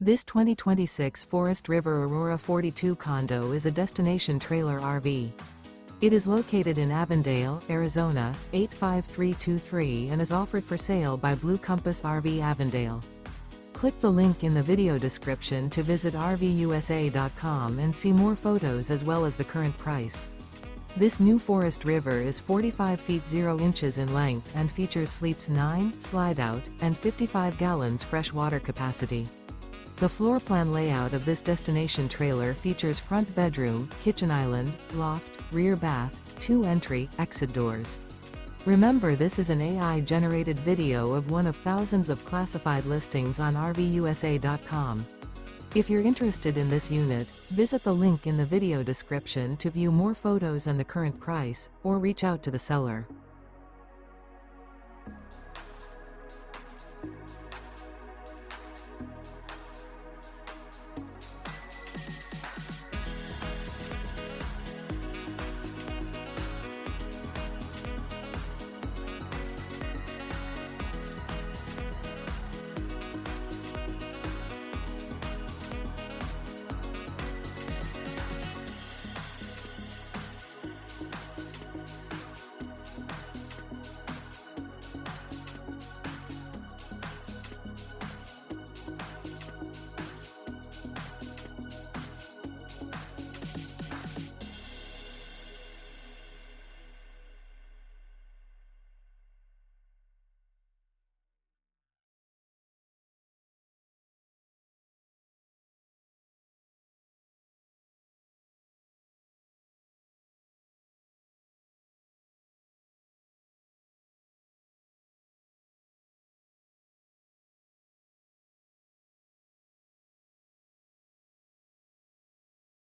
This 2026 Forest River Aurora 42 condo is a destination trailer RV. It is located in Avondale, Arizona, 85323 and is offered for sale by Blue Compass RV Avondale. Click the link in the video description to visit RVUSA.com and see more photos as well as the current price. This new Forest River is 45 feet 0 inches in length and features sleeps 9, Slideout, and 55 gallons fresh water capacity. The floor plan layout of this destination trailer features front bedroom, kitchen island, loft, rear bath, 2 entry, exit doors. Remember, this is an AI-generated video of one of thousands of classified listings on RVUSA.com. If you're interested in this unit, visit the link in the video description to view more photos and the current price, or reach out to the seller.